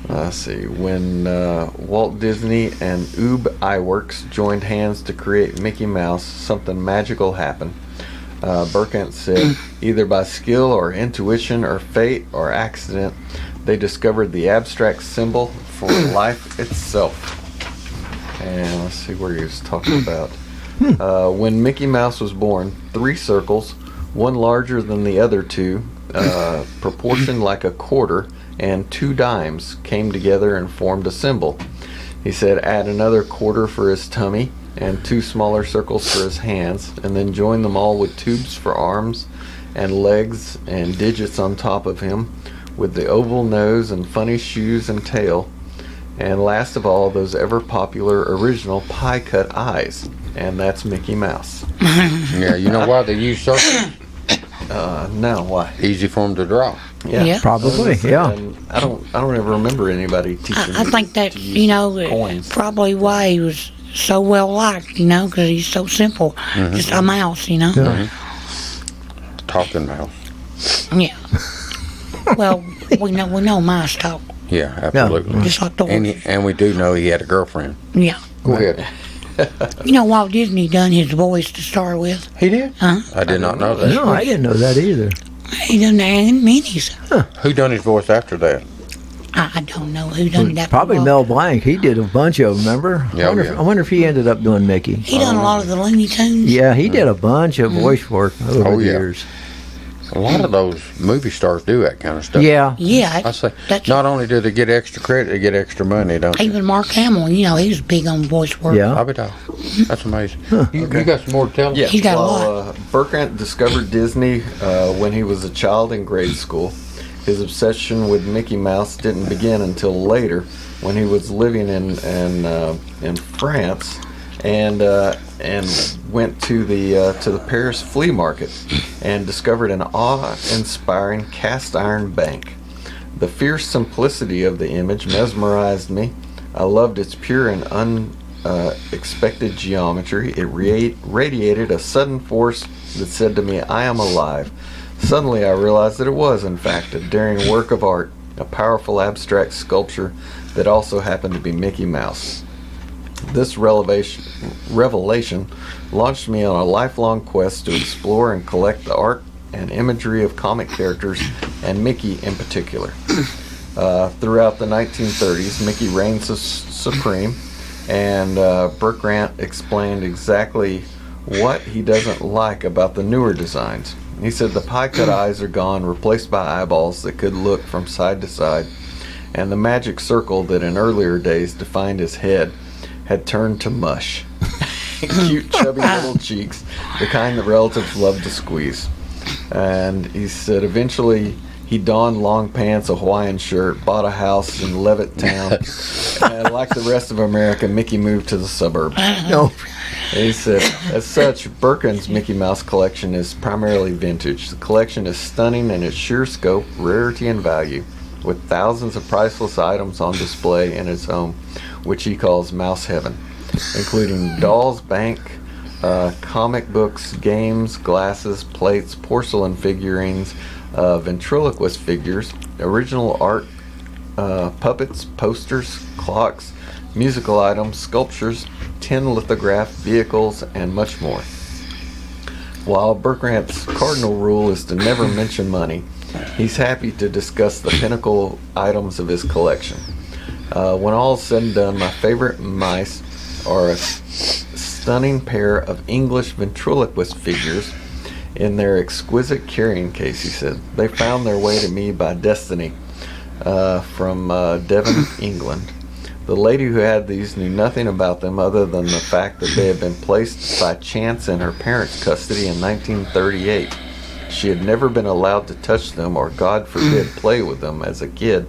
Let's see. When Walt Disney and Ub Iwerks joined hands to create Mickey Mouse, something magical happened. Burkant said, either by skill or intuition or fate or accident, they discovered the abstract symbol for life itself. And let's see where he was talking about. When Mickey Mouse was born, 3 circles, one larger than the other 2, proportioned like a quarter, and 2 dimes came together and formed a symbol. He said, add another quarter for his tummy and 2 smaller circles for his hands, and then join them all with tubes for arms and legs and digits on top of him, with the oval nose and funny shoes and tail, and last of all, those ever popular original pie cut eyes. And that's Mickey Mouse. Yeah, you know why they use circles? No, why? Easy for them to draw. Yeah. Probably, yeah. And I don't ever remember anybody teaching. I think that, to you use know, coins. probably why he was so well liked, you know, because he's so simple. Just a mouse, you know. Talking mouse. Yeah. Well, we know mice talk, Yeah, absolutely. just like dogs. And we do know he had a girlfriend. Yeah. Go ahead. You know, Walt Disney done his voice to start with. He did? Huh? I did not know that. No, I didn't know that either. He done that in minis. Who done his voice after that? I don't know who done that. Probably for Mel Blanc. He did a bunch of them, remember? Yeah, I wonder if he ended up doing Mickey. He done a lot of the Looney Tunes. Yeah, he did a bunch of voice work over Oh, the yeah. years. A lot of those movie stars do that kind of stuff. Yeah. Yeah. I say, That's- not only do they get extra credit, they get extra money, don't they? Even Mark Hamill, you know, he was big on voice work. Yeah. I'll be down. That's amazing. You got some more to tell us? Yeah, He's got a well, Burkant discovered Disney when he was a child in grade school. His obsession with Mickey Mouse didn't begin until later, when he was living in France, and went to the Paris flea market and discovered an awe-inspiring cast iron bank. The fierce simplicity of the image mesmerized me. I loved its pure and unexpected geometry. It radiated a sudden force that said to me, I am alive. Suddenly I realized that it was, in fact, a daring work of art, a powerful abstract sculpture that also happened to be Mickey Mouse. This revelation launched me on a lifelong quest to explore and collect the art and imagery of comic characters, and Mickey in particular. Throughout the 1930s, Mickey reigned supreme, and Burkant explained exactly what he doesn't like about the newer designs. He said the pie-cut eyes are gone, replaced by eyeballs that could look from side to side, and the magic circle that in earlier days defined his head had turned to mush. Cute, chubby little cheeks, the kind that relatives love to squeeze. And he said eventually he donned long pants, a Hawaiian shirt, bought a house in Levittown, and like the rest of America, Mickey moved to the suburbs. No. And he said, as such, Birkin's Mickey Mouse collection is primarily vintage. The collection is stunning in its sheer scope, rarity, and value, with thousands of priceless items on display in his home, which he calls Mouse Heaven, including dolls, bank, comic books, games, glasses, plates, porcelain figurines, ventriloquist figures, original art, puppets, posters, clocks, musical items, sculptures, tin lithograph, vehicles, and much more. While Berkrant's cardinal rule is to never mention money, he's happy to discuss the pinnacle items of his collection. When all is said and done, my favorite mice are a stunning pair of English ventriloquist figures in their exquisite carrying case, he said. They found their way to me by destiny from Devon, England. The lady who had these knew nothing about them other than the fact that they had been placed by chance in her parents' custody in 1938. She had never been allowed to touch them or, God forbid, play with them as a kid,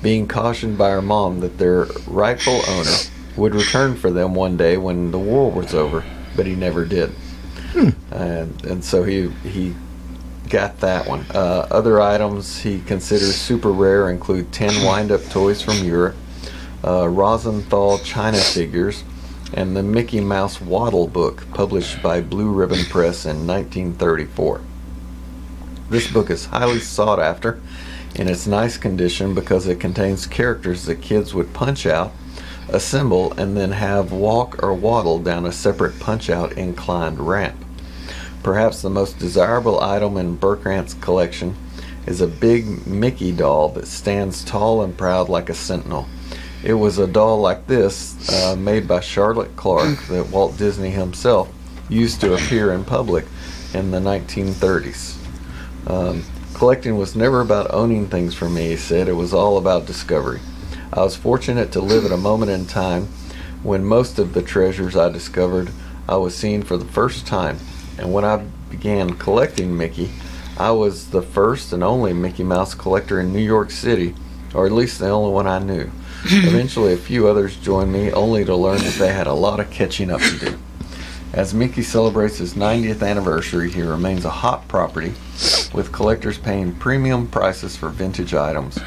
being cautioned by her mom that their rightful owner would return for them one day when the war was over, but he never did. And so he got that one. Other items he considers super rare include 10 wind-up toys from Europe, Rosenthal China figures, and the Mickey Mouse Waddle book published by Blue Ribbon Press in 1934. This book is highly sought after in its nice condition because it contains characters that kids would punch out, assemble, and then have walk or waddle down a separate punch-out inclined ramp. Perhaps the most desirable item in Berkrant's collection is a big Mickey doll that stands tall and proud like a sentinel. It was a doll like this, made by Charlotte Clark, that Walt Disney himself used to appear in public in the 1930s. Collecting was never about owning things for me, he said. It was all about discovery. I was fortunate to live at a moment in time when most of the treasures I discovered I was seeing for the first time. And when I began collecting Mickey, I was the first and only Mickey Mouse collector in New York City, or at least the only one I knew. Eventually a few others joined me, only to learn that they had a lot of catching up to do. As Mickey celebrates his 90th anniversary, he remains a hot property, with collectors paying premium prices for vintage items.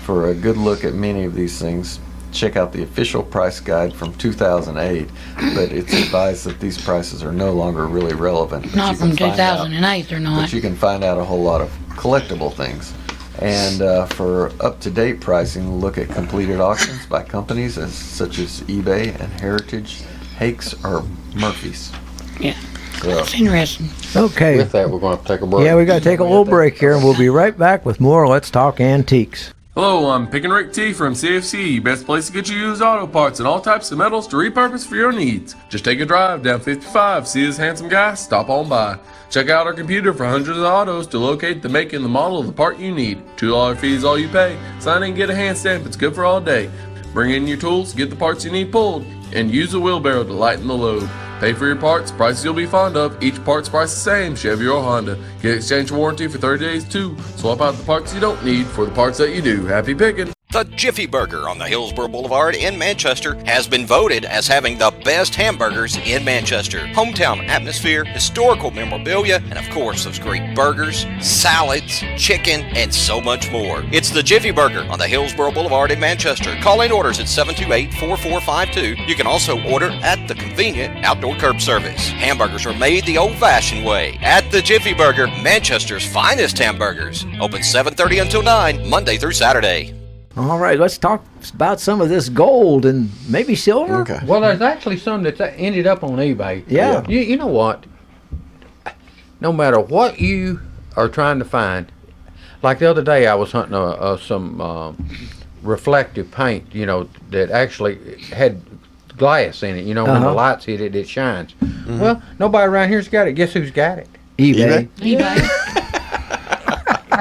For a good look at many of these things, check out the official price guide from 2008, but it's advised that these prices are no longer really relevant. Not from 2008, they're not. But you can find out a whole lot of collectible things. And for up-to-date pricing, look at completed auctions by companies such as eBay and Heritage, Hakes, or Murphy's. Yeah, So, that's interesting. Okay. With that, we're going to take a break. Yeah, we got to take a little break here, and we'll be right back with more Let's Talk Antiques. Hello, I'm Pickin' Rick T from CFC, best place to get you used auto parts and all types of metals to repurpose for your needs. Just take a drive down 55, see this handsome guy, stop on by. Check out our computer for hundreds of autos to locate the make and the model of the part you need. $2 fee is all you pay. Sign in and get a hand stamp, it's good for all day. Bring in your tools, get the parts you need pulled, and use a wheelbarrow to lighten the load. Pay for your parts, prices you'll be fond of. Each part's price the same, Chevy or Honda. Get exchange warranty for 30 days too. Swap out the parts you don't need for the parts that you do. Happy picking! The Jiffy Burger on the Hillsborough Boulevard in Manchester has been voted as having the best hamburgers in Manchester. Hometown atmosphere, historical memorabilia, and of course those great burgers, salads, chicken, and so much more. It's the Jiffy Burger on the Hillsborough Boulevard in Manchester. Call in orders at 728-4452. You can also order at the convenient outdoor curb service. Hamburgers are made the old-fashioned way at the Jiffy Burger, Manchester's finest hamburgers. Open 7:30 until 9, Monday through Saturday. All right, let's talk about some of this gold and maybe silver. Okay. Well, there's actually some that ended up on eBay. Yeah. You know what? No matter what you are trying to find, like the other day I was hunting some reflective paint, that actually had glass in it. When the lights hit it, it shines. Mm-hmm. Well, nobody around here's got it. Guess who's got it? eBay. eBay.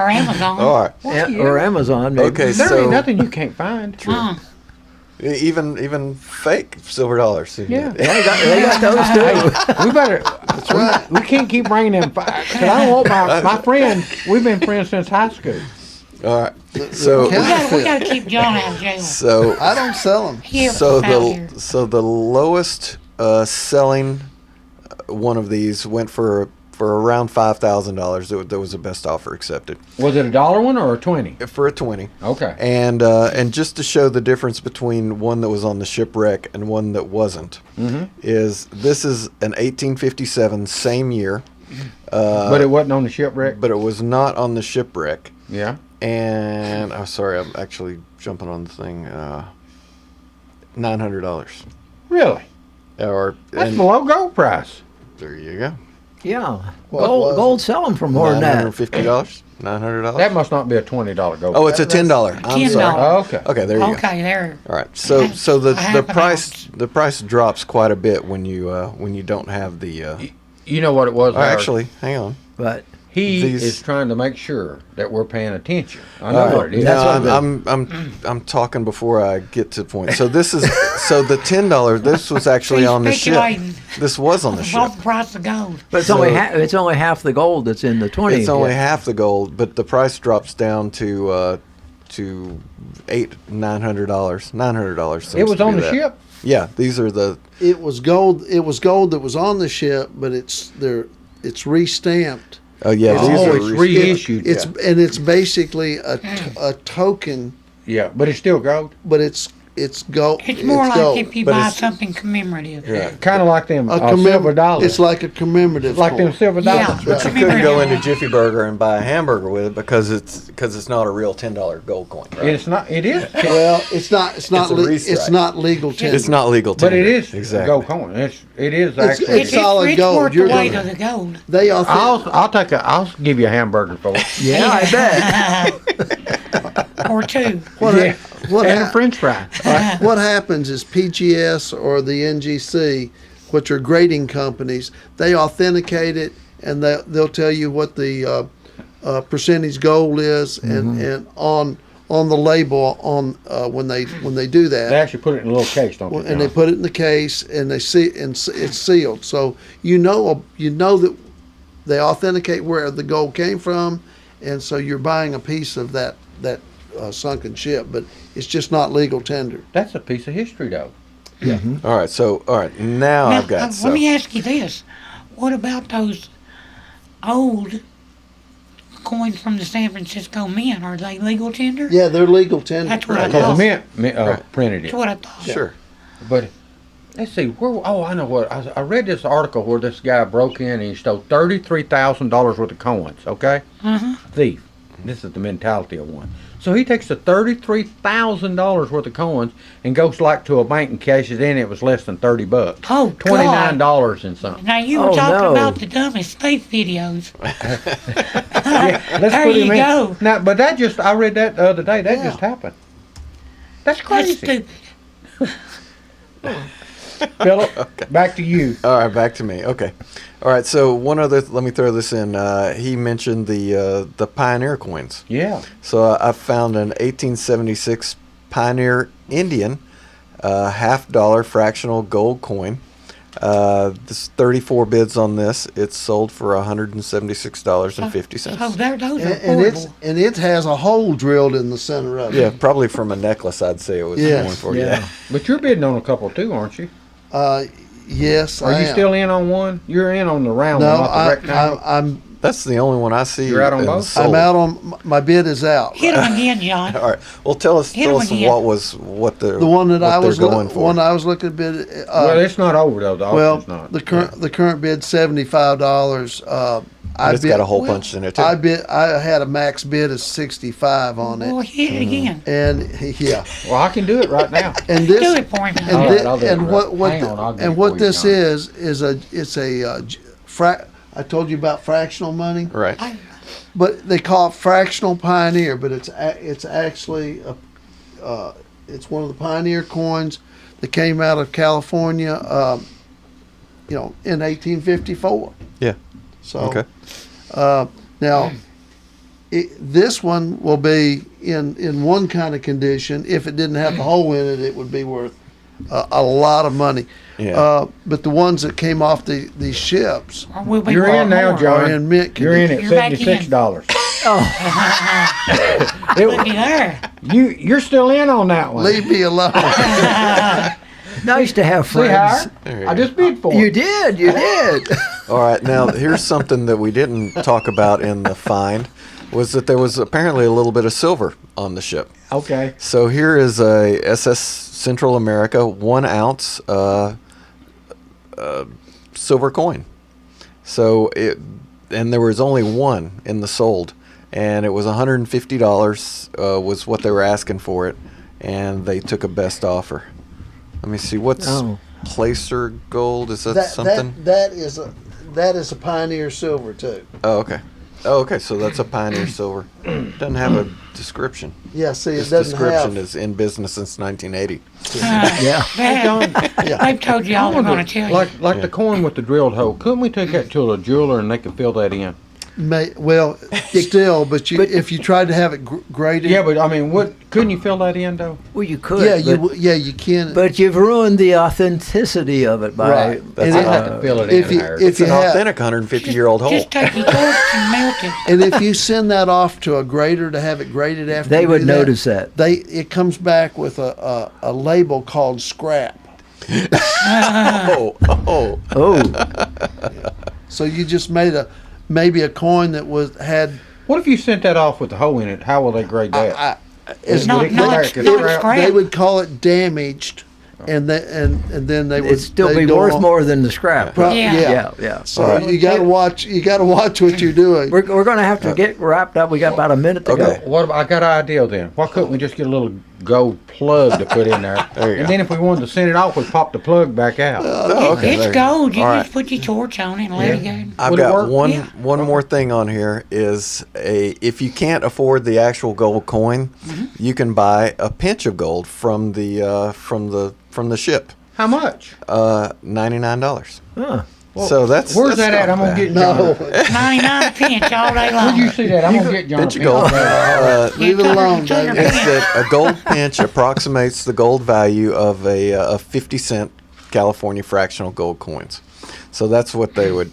Or Amazon. All right. Or Amazon. Maybe. Okay, There so ain't nothing you can't find. even fake silver dollars. Yeah. They got those too. We better. That's right. We can't keep bringing them. Cause I don't want my friend. We've been friends since high school. All right. So We gotta keep John out of jail. so I don't sell them. He helps so us out here. the lowest selling one of these went for around $5,000. That was the best offer accepted Was it $1 one or a 20? for a 20. Okay. And just to show the difference between one that was on the shipwreck and one that wasn't, is this is an 1857, same year, But it wasn't on the shipwreck. but it was not on the shipwreck. Yeah. And I'm sorry, I'm actually jumping on the thing. $900. Really? Or That's and below gold price. there you go. Yeah. What was Gold sell them for more than that. $950. $900. That must not be a $20 gold. Oh, it's a $10. I'm sorry. Oh, okay. Okay, there you go. Okay, there. All right. So I have an the price drops quite a bit when you don't have the. You know what it was? Howard? Actually, hang on. But he these- is trying to make sure that we're paying attention. I know All what right. it is. No, I'm talking before I get to the point. So this is the $10. This was actually He's on the ship. speculating. This was on the ship. Above the price of gold. it's only half the gold that's in the 20. It's only half the gold, but the price drops down to $900. $900. It was on the ship. Yeah, these are the. It was gold. It was gold that was on the ship, but it's restamped. Oh yeah, these Oh, are it's reissued. It's and it's basically a token, Yeah, but it's still gold. but it's gold. It's more like gold. if you But buy it's- something commemorative. Kind of like them a silver dollars. It's like a commemorative. like them coin. silver Yeah. dollars. But you couldn't go into Jiffy Burger and buy a hamburger with it because it's not a real $10 gold coin. Right? It's not. It is. Well, it's not. It's not. a It's restrike. not legal tender. It's not legal. But it tender. is exactly. gold coin. It is It's- actually. it's solid it's gold. worth You're the weight gonna- of the gold. They are. I'll give you a hamburger for it. Yeah, I bet. Or two. Yeah. what and a hap- French fry. What happens is PGS or the NGC, which are grading companies, they authenticate it and they'll tell you what the percentage gold is, and on the label when they do that. They actually put it in a little case, don't they? And they put it in the case, and they see, and it's sealed. So you know that they authenticate where the gold came from, and so you're buying a piece of that sunken ship, but it's just not legal tender. That's a piece of history, though. All right. Now I've got. let me ask you this: what about those old coins from the San Francisco Mint? Are they legal tender? Yeah, they're legal tender. That's what I Because the thought. mint printed That's it. what I thought. Sure. But let's see. I know what. I read this article where this guy broke in and he stole $33,000 worth of coins. Okay. Thief. This is the mentality of one. So he takes the $33,000 worth of coins and goes like to a bank and cashes in. It was less than $30. Oh, God. $29 and something. Now you were Oh, talking no. about the dumbest thief videos. Let's There put you him in. go. Now, but I read that the other day. That just happened. That's That's crazy. stupid. Philip, back to you. All right, back to me. Okay. All right. So one other. Let me throw this in. He mentioned the Pioneer coins. Yeah. So I found an 1876 Pioneer Indian $50 fractional gold coin. This 34 bids on this. It's sold for $176.50. Oh, those are And horrible. it has a hole drilled in the center of Yeah, it. probably from a necklace. I'd say it was Yes. going for. Yeah. But you're bidding on a couple too, aren't you? Yes, Are I you am. still in on one? You're in on the round No, one, not the rectangle. I'm That's the only one I see. You're out on and both? sold. I'm out on my bid is out. Hit him again, John. All right. Well, tell us Hit 'em again. what the The one that I was going for. one I was looking at bid. Well, it's not over though. The well, auction's not. the current bid $75. It's got a hole punched in it too. I had a max bid of 65 on Well, it, hit it again. and yeah, Well, I can do it right now. and Do this it for him. and, All thi- right, I'll do it and right. what Hang on, I'll do it and for what you, this John. is a I told you about fractional money, right. but they call it fractional Pioneer, but it's actually it's one of the Pioneer coins that came out of California, in 1854. Yeah. So Okay. now This one will be in one kind of condition. If it didn't have the hole in it, it would be worth a lot of money. Yeah. But the ones that came off these ships We'll be You're in worth now, more. John. are in mint You're in condition. at You're back in. $76. Looky there. You're still in on that one. Leave me alone. Nice to have See, Howard? friends. I just bid for You it. did. You did. All right, now here's something that we didn't talk about in the find, was that there was apparently a little bit of silver on the ship. Okay. So here is a SS Central America 1 ounce silver coin. So and there was only one in the sold, and it was $150 was what they were asking for it, and they took a best offer. Let me see, what's Placer Gold? Is that something? That is a Pioneer silver too. Oh, okay. Oh, okay. So that's a Pioneer silver. Doesn't have a description. Yeah, see, it This doesn't description have. is in business since 1980. Yeah. They've told you all they're going to tell you. Like the coin with the drilled hole. Couldn't we take that to a jeweler and they could fill that in? Still, but if you tried to have it graded, Yeah, but I mean, couldn't you fill that in though? Well, you could. yeah, but, you can. But you've ruined the authenticity of it by. Right. That's I'd have to fill it if in. you Howard. if It's you an have, authentic 150-year-old hole. Just take your torch and melt it. and if you send that off to a grader to have it graded after, They you would do notice that. it comes back with a label called scrap. Oh. Oh, So you just made maybe a coin that had. What if you sent that off with the hole in it? How will they grade that? It's Not scrap. They would call it damaged, and then they would. it'd still they'd be go worth on- more than the scrap. Yeah. Yeah. So you got to watch. You got to watch what you're doing. We're going to have to get wrapped up. We got about a minute to Okay. go. What about, I got an idea then. Why couldn't we just get a little gold plug to put in there? There you And go. then if we wanted to send it off, we'd pop the plug back out. Oh, okay. It's there you gold. You All just right. put your torch on it and let it go. I've Would it got work? Yeah. one more thing on here is if you can't afford the actual gold coin, you can buy a pinch of gold from the ship. How much? $99. Huh. So that's Where's that's that at? not I'm gonna bad. get John. No, 99 pinch all day long. Where'd you see that? I'm gonna get John. Pinch a of gold. leave it alone, Turn David. your It's that a gold pinch approximates the gold value of a 50-cent California fractional gold coins. So that's what they would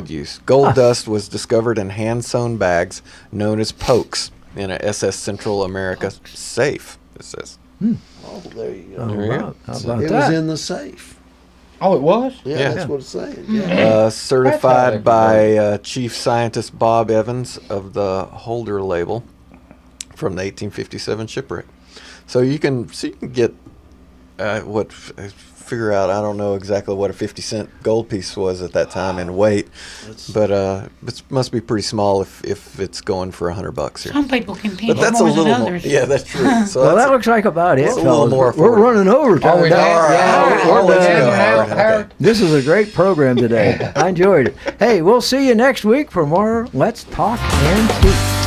use. Gold dust was discovered in hand-sewn bags known as pokes in a SS Central America safe. It says. Oh, there you go. There you go. How about It that? was in the safe. Oh, it was? Yeah, Yeah. that's what it's saying. Yeah. Certified they by Chief Scientist Bob Evans of the Holder label from the 1857 shipwreck. So you can get figure out. I don't know exactly what a 50-cent gold piece was at that time in weight, but it must be pretty small if it's going for $100 here. Some people can But pinch that's a more little than more. others. Yeah, that's true. So Well, that's that looks like about it, It's a little fellas. more We're affordable. running over time. Oh, we now. done? Yeah, I'll we're let you done. go, Howard. Howard. This is a great program today. I enjoyed it. Hey, we'll see you next week for more Let's Talk Antiques.